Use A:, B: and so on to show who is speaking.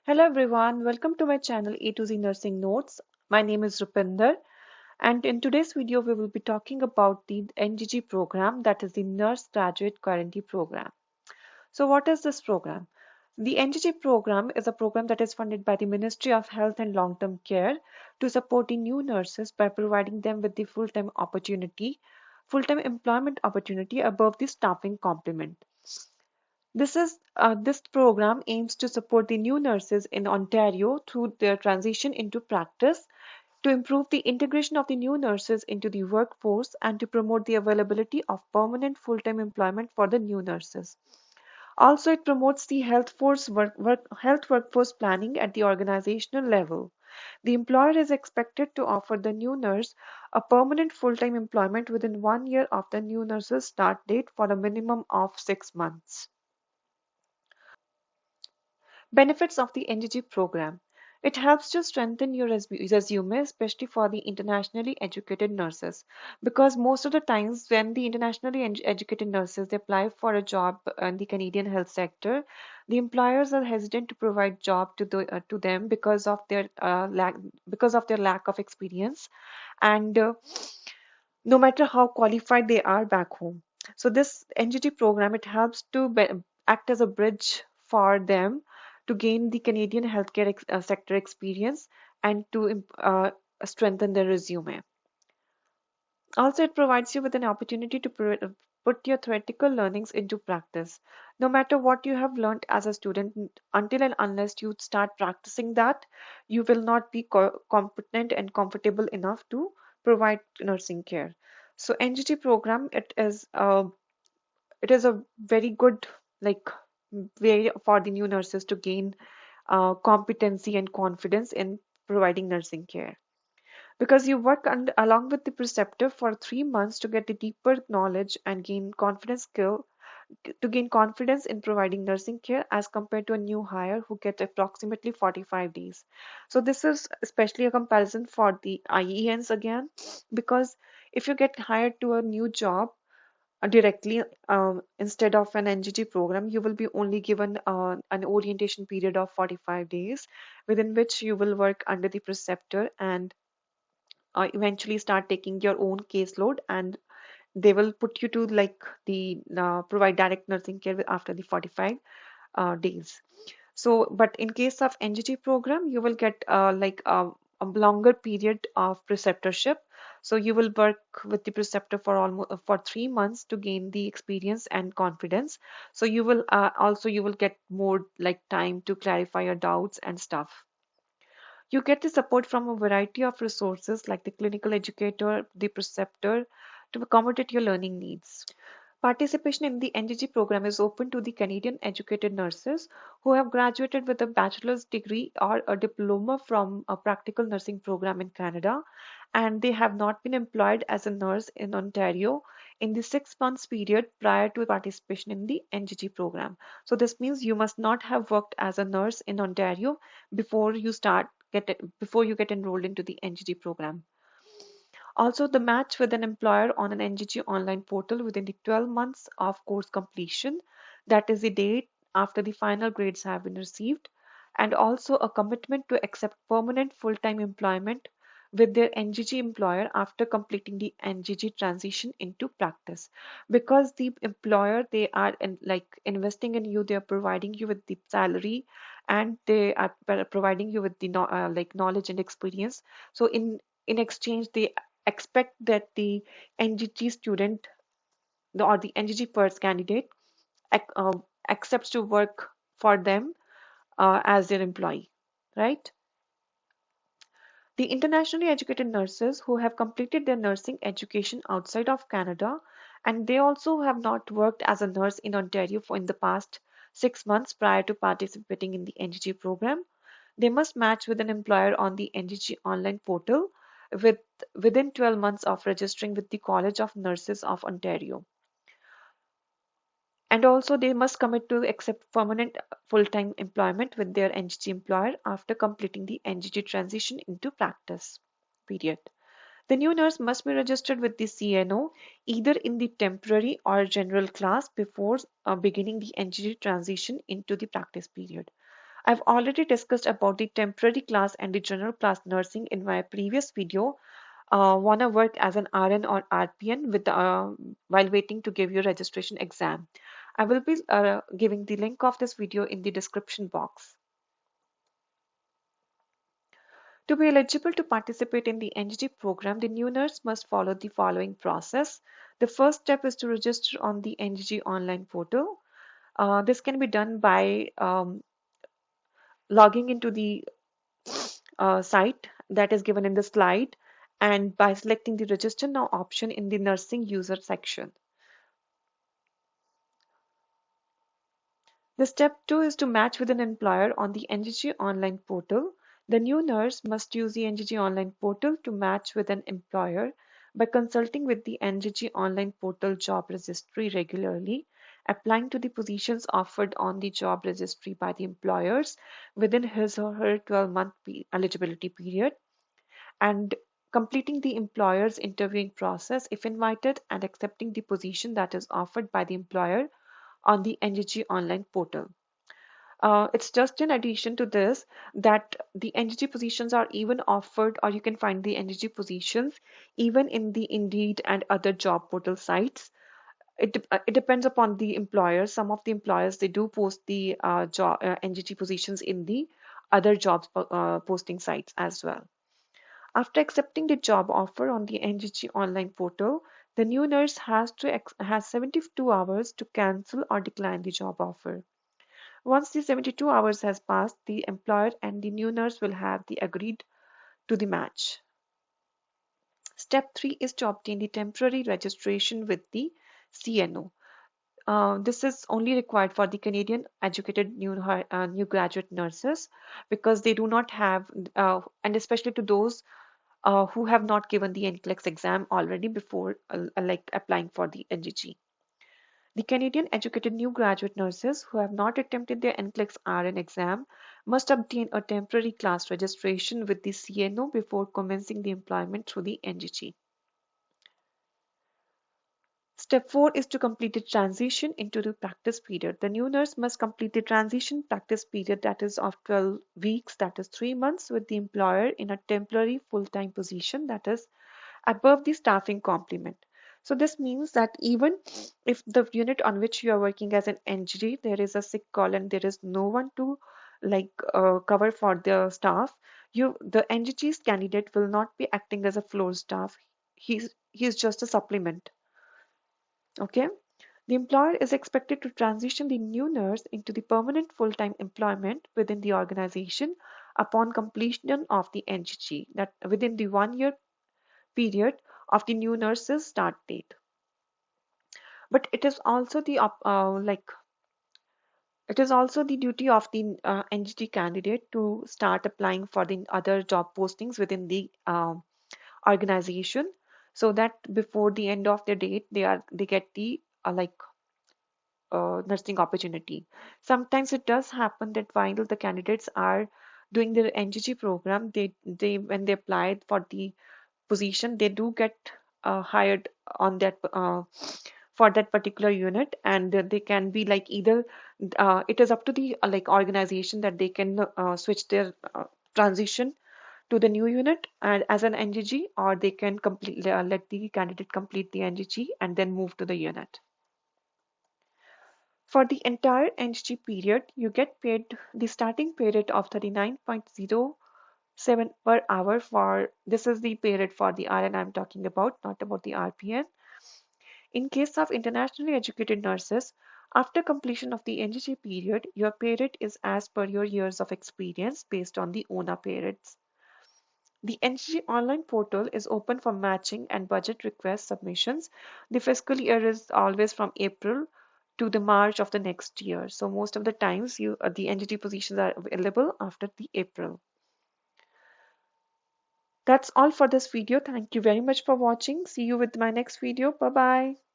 A: Hello everyone, welcome to my channel A to Z Nursing Notes. My name is Rupinder, and in today's video we will be talking about the NGG program, that is the Nurse Graduate Guarantee Program. So what is this program? The NGG program is a program that is funded by the Ministry of Health and Long-Term Care to support the new nurses by providing them with the full-time employment opportunity above the staffing complement. This program aims to support the new nurses in Ontario through their transition into practice, to improve the integration of the new nurses into the workforce, and to promote the availability of permanent full-time employment for the new nurses. Also, it promotes the health workforce planning at the organizational level. The employer is expected to offer the new nurse a permanent full-time employment within 1 year of the new nurse's start date for a minimum of 6 months. Benefits of the NGG program. It helps to strengthen your resume, especially for the internationally educated nurses. Because most of the times when the internationally educated nurses they apply for a job in the Canadian health sector, the employers are hesitant to provide job to them because of their lack of experience and no matter how qualified they are back home. So this NGT program, it helps to act as a bridge for them to gain the Canadian healthcare sector experience and to strengthen their resume. Also, it provides you with an opportunity to put your theoretical learnings into practice. No matter what you have learned as a student, until and unless you start practicing that, you will not be competent and comfortable enough to provide nursing care. So NGT program, it is a very good like way for the new nurses to gain competency and confidence in providing nursing care because you work along with the preceptor for 3 months to get the deeper knowledge and gain confidence in providing nursing care as compared to a new hire who get approximately 45 days. So this is especially a comparison for the IENs again, because if you get hired to a new job directly instead of an NGT program, you will be only given an orientation period of 45 days within which you will work under the preceptor and eventually start taking your own caseload, and they will put you to like the provide direct nursing care after the 45 days. So but in case of NGT program you will get a longer period of preceptorship. So you will work with the preceptor for almost for 3 months to gain the experience and confidence. So you will get more like time to clarify your doubts and stuff. You get the support from a variety of resources like the clinical educator, the preceptor, to accommodate your learning needs. Participation in the NGG program is open to the Canadian educated nurses who have graduated with a bachelor's degree or a diploma from a practical nursing program in Canada, and they have not been employed as a nurse in Ontario in the 6 months period prior to participation in the NGG program. So this means you must not have worked as a nurse in Ontario before before you get enrolled into the NGG program. Also, the match with an employer on an NGG online portal within the 12 months of course completion, that is the date after the final grades have been received, and also a commitment to accept permanent full-time employment with their NGG employer after completing the NGG transition into practice. Because the employer, they are investing in you, they are providing you with the salary and they are providing you with the knowledge and experience. So in exchange, they expect that the NGG student or the NGG PERS candidate ac- uh, accepts to work for them as their employee, right? The internationally educated nurses who have completed their nursing education outside of Canada and they also have not worked as a nurse in Ontario for in the past 6 months prior to participating in the NGG program, they must match with an employer on the NGG online portal with within 12 months of registering with the College of Nurses of Ontario. And also they must commit to accept permanent full-time employment with their NGG employer after completing the NGG transition into practice period. The new nurse must be registered with the CNO either in the temporary or general class before beginning the NGG transition into the practice period. I've already discussed about the temporary class and the general class nursing in my previous video. Wanna work as an RN or RPN with while waiting to give your registration exam. I will be giving the link of this video in the description box. To be eligible to participate in the NGG program, the new nurse must follow the following process. The first step is to register on the NGG online portal. This can be done by logging into the site that is given in the slide and by selecting the register now option in the nursing user section. The step 2 is to match with an employer on the NGG online portal. The new nurse must use the NGG online portal to match with an employer by consulting with the NGG online portal job registry regularly, applying to the positions offered on the job registry by the employers within his or her 12-month eligibility period, and completing the employer's interviewing process if invited and accepting the position that is offered by the employer on the NGG online portal. It's just in addition to this that the NGG positions are even offered, or you can find the NGG positions even in the Indeed and other job portal sites. It depends upon the employer. Some of the employers they do post the job NGG positions in the other jobs posting sites as well. After accepting the job offer on the NGG online portal, the new nurse has 72 hours to cancel or decline the job offer. Once the 72 hours has passed, the employer and the new nurse will have the agreed to the match. Step 3 is to obtain the temporary registration with the CNO. This is only required for the Canadian educated new graduate nurses because they do not have, and especially to those who have not given the NCLEX exam already before like applying for the NGG. The Canadian educated new graduate nurses who have not attempted their NCLEX RN exam must obtain a temporary class registration with the CNO before commencing the employment through the NGG. Step 4 is to complete the transition into the practice period. The new nurse must complete the transition practice period that is of 12 weeks, that is 3 months, with the employer in a temporary full-time position that is above the staffing complement. So this means that even if the unit on which you are working as an NGD, there is a sick call and there is no one to cover for the staff, the NGG's candidate will not be acting as a floor staff. He's just a supplement. Okay. The employer is expected to transition the new nurse into the permanent full-time employment within the organization upon completion of the NGG, that within the 1 year period of the new nurse's start date. But it is also the it is also the duty of the NGT candidate to start applying for the other job postings within the organization, so that before the end of the date they get the nursing opportunity. Sometimes it does happen that while the candidates are doing their NGG program, they when they apply for the position, they do get hired on that for that particular unit, and they can be like either it is up to the organization that they can switch their transition to the new unit and as an NGG, or they can complete let the candidate complete the NGG and then move to the unit. For the entire NGG period, you get paid the starting pay rate of 39.07 per hour. For this is the pay rate for the RN I'm talking about, not about the RPN. In case of internationally educated nurses, after completion of the NGG period, your pay rate is as per your years of experience based on the ONA pay rates. The NGG online portal is open for matching and budget request submissions. The fiscal year is always from April to the March of the next year. So most of the times the NGG positions are available after the April. That's all for this video. Thank you very much for watching. See you with my next video. Bye bye.